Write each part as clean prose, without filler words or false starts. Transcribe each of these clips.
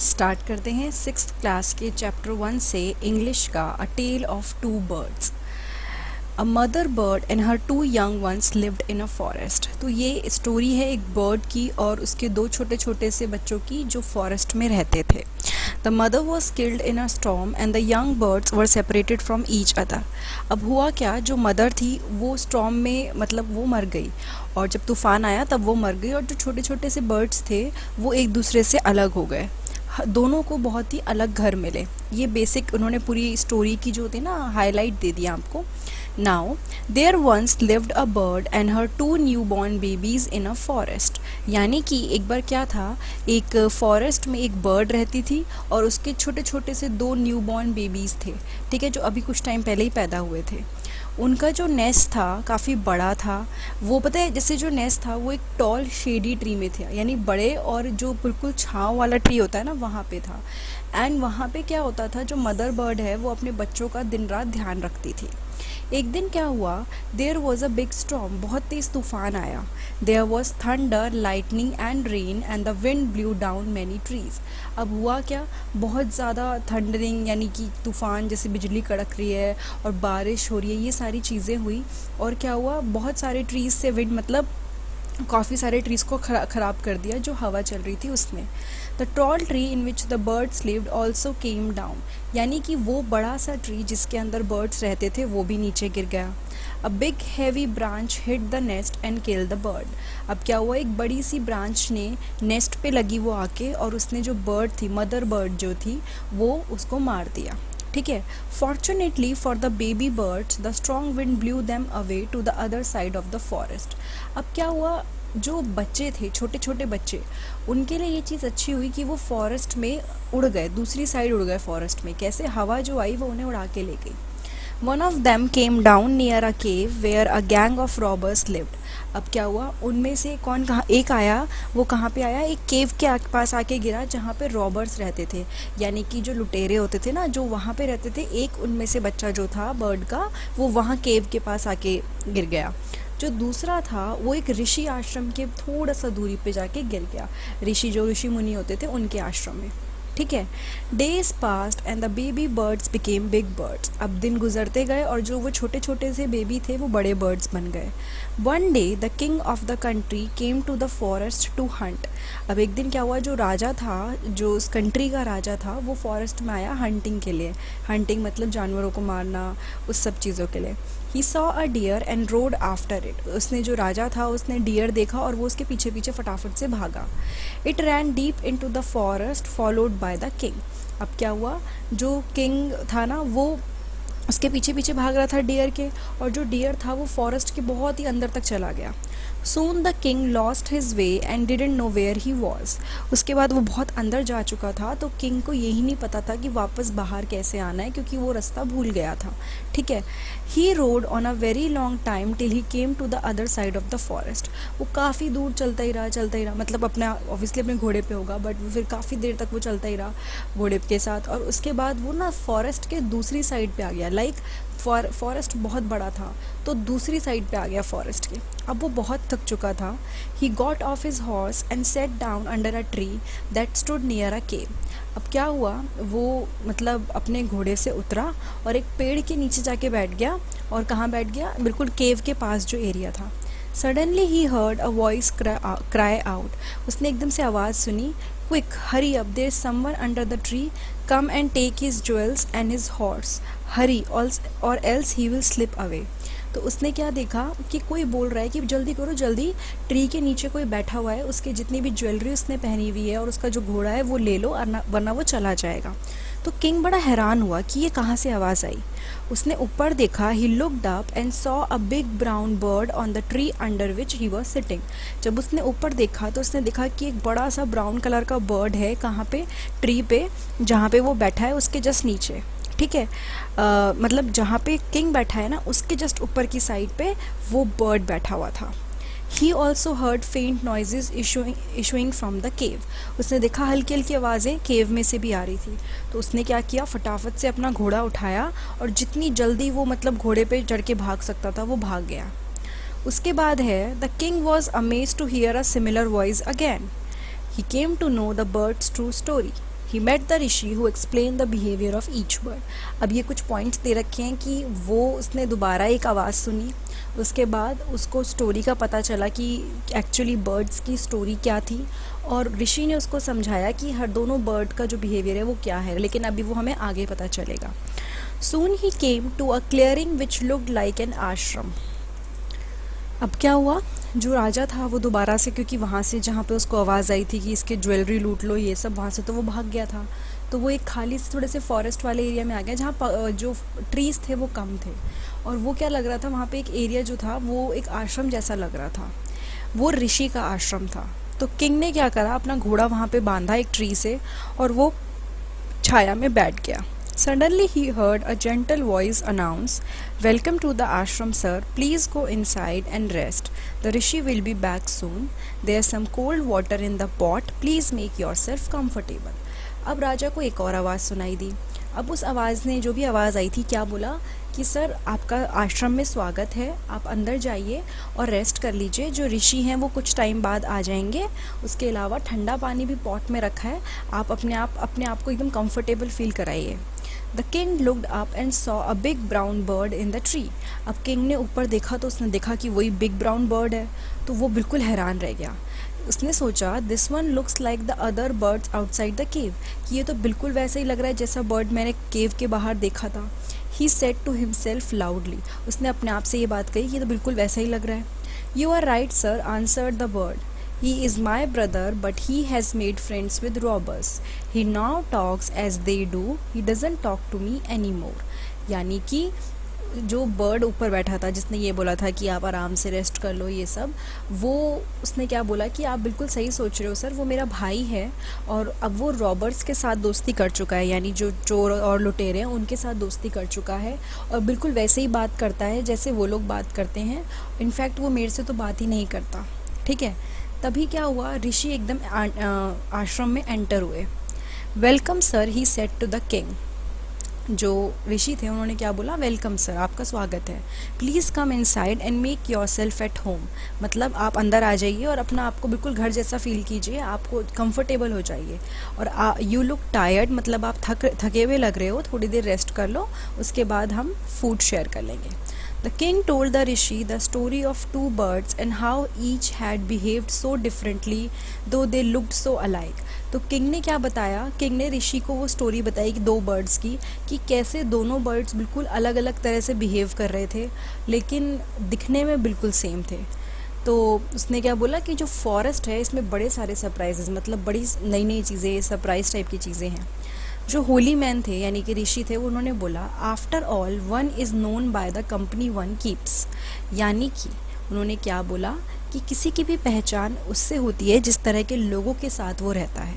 Start करते हैं 6th class के चैप्टर 1 से इंग्लिश का a tale of two birds. A mother bird and her two young once lived in a forest. तो ये story है एक बर्ड की और उसके दो छोटे छोटे से बच्चों की जो फॉरेस्ट में रहते थे। The mother was killed in a storm and the young birds were separated from each other. अब हुआ क्या, जो मदर थी वो स्टॉर्म में मतलब वो मर गई और जब तूफान आया तब वो मर गई और जो छोटे छोटे से बर्ड्स थे वो एक दूसरे से अलग हो गए। दोनों को बहुत ही अलग घर मिले। ये बेसिक उन्होंने पूरी स्टोरी की जो थी ना हाईलाइट दे दिया आपको। Now there once lived a bird and her two newborn babies in a forest. यानी कि एक बार क्या था, एक फॉरेस्ट में एक बर्ड रहती थी और उसके छोटे छोटे से दो न्यू बॉर्न बेबीज थे, ठीक है, जो अभी कुछ टाइम पहले ही पैदा हुए थे। उनका जो नेस्ट था काफ़ी बड़ा था। वो पता है, जैसे जो नेस्ट था वो एक टॉल शेडी ट्री में था, यानी बड़े और जो बिल्कुल छाँव वाला ट्री होता है ना वहाँ पे था। एंड वहाँ पे क्या होता था, जो मदर बर्ड है वो अपने बच्चों का दिन रात ध्यान रखती थी। एक दिन क्या हुआ, there was a big storm, बहुत तेज़ तूफान आया। There was thunder lightning and rain and the wind blew down many trees. अब हुआ क्या, बहुत ज़्यादा थंडरिंग यानी कि तूफ़ान जैसे बिजली कड़क रही है और बारिश हो रही है, ये सारी चीज़ें हुई। और क्या हुआ, बहुत सारे ट्रीज़ से विंड मतलब काफ़ी सारे ट्रीज़ को ख़राब कर दिया जो हवा चल रही थी उसमें। The tall tree in which the birds lived also came down, यानी कि वो बड़ा सा ट्री जिसके अंदर बर्ड्स रहते थे वो भी नीचे गिर गया। A big heavy branch hit the nest and kill the bird. अब क्या हुआ, एक बड़ी सी ब्रांच ने नेस्ट पे लगी वो आके और उसने जो बर्ड थी, मदर बर्ड जो थी, वो उसको मार दिया। ठीक है। Fortunately for the baby birds the strong wind blew them away to the other side of the forest. अब क्या हुआ, जो बच्चे थे छोटे छोटे बच्चे, उनके लिए ये चीज़ अच्छी हुई कि वो फॉरेस्ट में उड़ गए, दूसरी साइड उड़ गए फॉरेस्ट में। कैसे, हवा जो आई वो उन्हें उड़ा के ले गई। One of them came down near a cave where a gang of robbers lived. अब क्या हुआ, उनमें से कौन कहाँ एक आया, वो कहाँ पे आया, एक केव के पास आके गिरा जहाँ पे रॉबर्स रहते थे, यानी कि जो लुटेरे होते थे ना जो वहाँ पे रहते थे। एक उनमें से बच्चा जो था बर्ड का, वो वहाँ केव के पास आके गिर गया। जो दूसरा था वो एक ऋषि आश्रम के थोड़ा सा दूरी पे जाके गिर गया। ऋषि जो ऋषि मुनि होते थे उनके आश्रम में। ठीक है। Days past and the baby birds became big birds. अब दिन गुजरते गए और जो वो छोटे छोटे से बेबी थे वो बड़े बर्ड्स बन गए। One day the king of the country came to the forest to hunt. अब एक दिन क्या हुआ, जो राजा था, जो उस कंट्री का राजा था, वो फॉरेस्ट में आया हंटिंग के लिए। हंटिंग मतलब जानवरों को मारना, उस सब चीज़ों के लिए। He saw a deer and rode after it. उसने जो राजा था उसने डियर देखा और वो उसके पीछे पीछे फटाफट से भागा। It ran deep into the forest followed by the king. अब क्या हुआ, जो किंग था ना वो उसके पीछे पीछे भाग रहा था डियर के, और जो डियर था वो फॉरेस्ट के बहुत ही अंदर तक चला गया। Soon the king lost his way and didn't know where he was. उसके बाद वो बहुत अंदर जा चुका था तो किंग को यही नहीं पता था कि वापस बाहर कैसे आना है, क्योंकि वो रास्ता भूल गया था। ठीक है। He rode on a very long time till he came to the other side of the forest. वो काफ़ी दूर चलता ही रहा, मतलब अपना ऑब्वियसली अपने घोड़े पे होगा, बट वो फिर काफ़ी देर तक वो चलता ही रहा घोड़े के साथ। और उसके बाद वो ना फॉरेस्ट के दूसरी साइड पे आ गया। लाइक फॉरेस्ट बहुत बड़ा था तो दूसरी साइड पे आ गया फॉरेस्ट के। अब वो बहुत थक चुका था। He got off his horse and sat down under a tree that stood near a cave. अब क्या हुआ, वो मतलब अपने घोड़े से उतरा और एक पेड़ के नीचे जाके बैठ गया। और कहाँ बैठ गया, बिल्कुल केव के पास जो एरिया था। Suddenly he heard a voice cry out. उसने एकदम से आवाज़ सुनी, quick hurry up, there is someone under the tree, come and take his jewels and his horse, hurry or else he will slip away. तो उसने क्या देखा कि कोई बोल रहा है कि जल्दी करो जल्दी, ट्री के नीचे कोई बैठा हुआ है, उसके जितनी भी ज्वेलरी उसने पहनी हुई है और उसका जो घोड़ा है वो ले लो वरना वो चला जाएगा। तो किंग बड़ा हैरान हुआ कि ये कहाँ से आवाज़ आई। उसने ऊपर देखा, he looked up and saw a big brown bird on the tree under which he was sitting. जब उसने ऊपर देखा तो उसने देखा कि एक बड़ा सा ब्राउन कलर का बर्ड है, कहाँ पे, ट्री पे, जहाँ पे वो बैठा है उसके जस्ट नीचे। ठीक है। मतलब जहाँ पे किंग बैठा है ना उसके जस्ट ऊपर की साइड पे वो बर्ड बैठा हुआ था। ही ऑल्सो हर्ड फेंट noises issuing from the cave. उसने देखा हल्की हल्की आवाज़ें केव में से भी आ रही थी। तो उसने क्या किया, फटाफट से अपना घोड़ा उठाया और जितनी जल्दी वो मतलब घोड़े पे चढ़ के भाग सकता था वो भाग गया। उसके बाद है, the king was amazed to hear a similar voice again. He came to know the bird's true story. He met the rishi who explain the behaviour of each bird. अब ये कुछ पॉइंट्स दे रखे हैं कि वो उसने दोबारा एक आवाज़ सुनी, उसके बाद उसको स्टोरी का पता चला कि एक्चुअली बर्ड्स की स्टोरी क्या थी, और ऋषि ने उसको समझाया कि हर दोनों बर्ड का जो बिहेवियर है वो क्या है, लेकिन अभी वो हमें आगे पता चलेगा। Soon he came to a clearing which looked like an ashram. अब क्या हुआ, जो राजा था वो दोबारा से, क्योंकि वहाँ से जहाँ पे उसको आवाज़ आई थी कि इसके ज्वेलरी लूट लो ये सब, वहाँ से तो वो भाग गया था, तो वो एक खाली से थोड़े से फॉरेस्ट वाले एरिया में आ गया जहाँ जो ट्रीज़ थे वो कम थे, और वो क्या लग रहा था, वहाँ पे एक एरिया जो था वो एक आश्रम जैसा लग रहा था, वो ऋषि का आश्रम था। तो किंग ने क्या करा, अपना घोड़ा वहाँ पे बांधा एक ट्री से और वो छाया में बैठ गया। Suddenly he heard a gentle voice announce, "Welcome to the ashram, sir. Please go inside and rest. The rishi will be back soon. There's some cold water in the pot. Please make yourself comfortable." अब राजा को एक और आवाज़ सुनाई दी। अब उस आवाज़ ने, जो भी आवाज़ आई थी, क्या बोला कि सर आपका आश्रम में स्वागत है, आप अंदर जाइए और रेस्ट कर लीजिए, जो ऋषि हैं वो कुछ टाइम बाद आ जाएंगे, उसके अलावा ठंडा पानी भी पॉट में रखा है, आप अपने आप को एकदम कंफर्टेबल फील कराइए। The king looked up and saw a big brown bird in the tree. अब किंग ने ऊपर देखा तो उसने देखा कि वही बिग ब्राउन बर्ड है, तो वो बिल्कुल हैरान रह गया। उसने सोचा, this one looks like the other birds outside the cave, कि ये तो बिल्कुल वैसे ही लग रहा है जैसा बर्ड मैंने केव के बाहर देखा था। He said to himself loudly, उसने अपने आप से ये बात कही कि ये तो बिल्कुल वैसा ही लग रहा है। You are right sir, answered the bird, he is my brother but he has made friends with robbers. He now talks as they do, he doesn't talk to me anymore. यानी कि जो बर्ड ऊपर बैठा था, जिसने ये बोला था कि आप आराम से रेस्ट कर लो ये सब, वो उसने क्या बोला कि आप बिल्कुल सही सोच रहे हो सर, वो मेरा भाई है और अब वो रॉबर्स के साथ दोस्ती कर चुका है, यानी जो चोर और लुटेरे हैं उनके साथ दोस्ती कर चुका है, और बिल्कुल वैसे ही बात करता है जैसे वो लोग बात करते हैं। इनफैक्ट वो मेरे से तो बात ही नहीं करता। ठीक है, तभी क्या हुआ, ऋषि एकदम आश्रम में एंटर हुए। Welcome sir, he said to the king. जो ऋषि थे उन्होंने क्या बोला, वेलकम सर, आपका स्वागत है। Please come inside and make your self at home, मतलब आप अंदर आ जाइए और अपना आपको बिल्कुल घर जैसा फील कीजिए, आपको कंफर्टेबल हो जाइए। और यू लुक टायर्ड, मतलब आप थके हुए लग रहे हो, थोड़ी देर रेस्ट कर लो, उसके बाद हम फूड शेयर कर लेंगे। The king told the rishi the story of two birds and how each had behaved so differently though they looked so alike. तो किंग ने क्या बताया, किंग ने ऋषि को वो स्टोरी बताई कि दो बर्ड्स की, कि कैसे दोनों बर्ड्स बिल्कुल अलग अलग तरह से बिहेव कर रहे थे लेकिन दिखने में बिल्कुल सेम थे। तो उसने क्या बोला कि जो फॉरेस्ट है इसमें बड़े सारे सरप्राइजेज, मतलब बड़ी नई नई चीज़ें, सरप्राइज टाइप की चीज़ें हैं। जो होली मैन थे यानी कि ऋषि थे, उन्होंने बोला, after all one is known by the company one keeps, यानी कि उन्होंने क्या बोला कि किसी की भी पहचान उससे होती है जिस तरह के लोगों के साथ वो रहता है।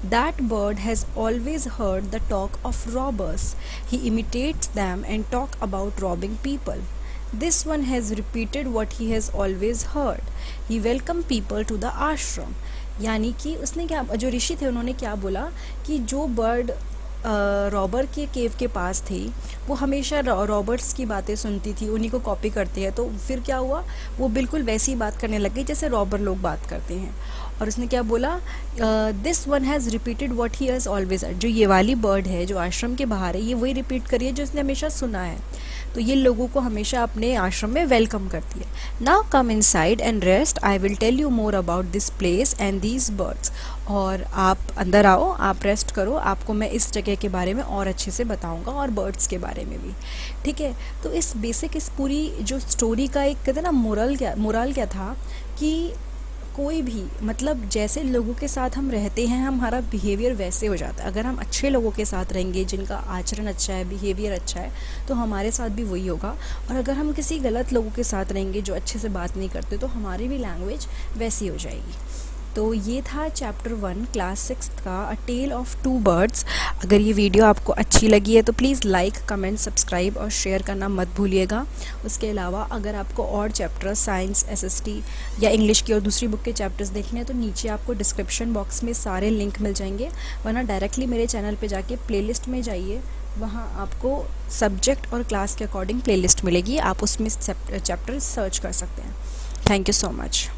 That bird has always heard the talk of robbers, he imitates them and talk about robbing people. This one has repeated what he has always heard, he welcome people to the ashram. यानी कि उसने क्या, जो ऋषि थे उन्होंने क्या बोला कि जो बर्ड रॉबर के केव के पास थी वो हमेशा रॉबर्ट्स की बातें सुनती थी, उन्हीं को कॉपी करते हैं, तो फिर क्या हुआ, वो बिल्कुल वैसी ही बात करने लग गई जैसे रॉबर लोग बात करते हैं। और उसने क्या बोला, this one has repeated what he has always, जो ये वाली बर्ड है जो आश्रम के बाहर है, ये वही रिपीट करी है जो उसने हमेशा सुना है, तो ये लोगों को हमेशा अपने आश्रम में वेलकम करती है। Now come inside and rest, I will tell you more about this place and these birds. और आप अंदर आओ, आप रेस्ट करो, आपको मैं इस जगह के बारे में और अच्छे से बताऊंगा और बर्ड्स के बारे में भी। ठीक है, तो इस पूरी जो स्टोरी का एक कहते हैं ना मोरल क्या था कि कोई भी, मतलब जैसे लोगों के साथ हम रहते हैं हमारा बिहेवियर वैसे हो जाता है। अगर हम अच्छे लोगों के साथ रहेंगे, जिनका आचरण अच्छा है, बिहेवियर अच्छा है, तो हमारे साथ भी वही होगा। और अगर हम किसी गलत लोगों के साथ रहेंगे जो अच्छे से बात नहीं करते, तो हमारी भी लैंग्वेज वैसी हो जाएगी। तो ये था चैप्टर 1 क्लास 6 का a tale of two birds. अगर ये वीडियो आपको अच्छी लगी है तो प्लीज़ लाइक, कमेंट, सब्सक्राइब और शेयर करना मत भूलिएगा। उसके अलावा अगर आपको और चैप्टर साइंस, एसएसटी या इंग्लिश की और दूसरी बुक के चैप्टर्स देखने हैं तो नीचे आपको डिस्क्रिप्शन बॉक्स में सारे लिंक मिल जाएंगे, वरना डायरेक्टली मेरे चैनल पर जाके प्लेलिस्ट में जाइए, वहाँ आपको सब्जेक्ट और क्लास के अकॉर्डिंग प्लेलिस्ट मिलेगी, आप उसमें चैप्टर सर्च कर सकते हैं। Thank you so much.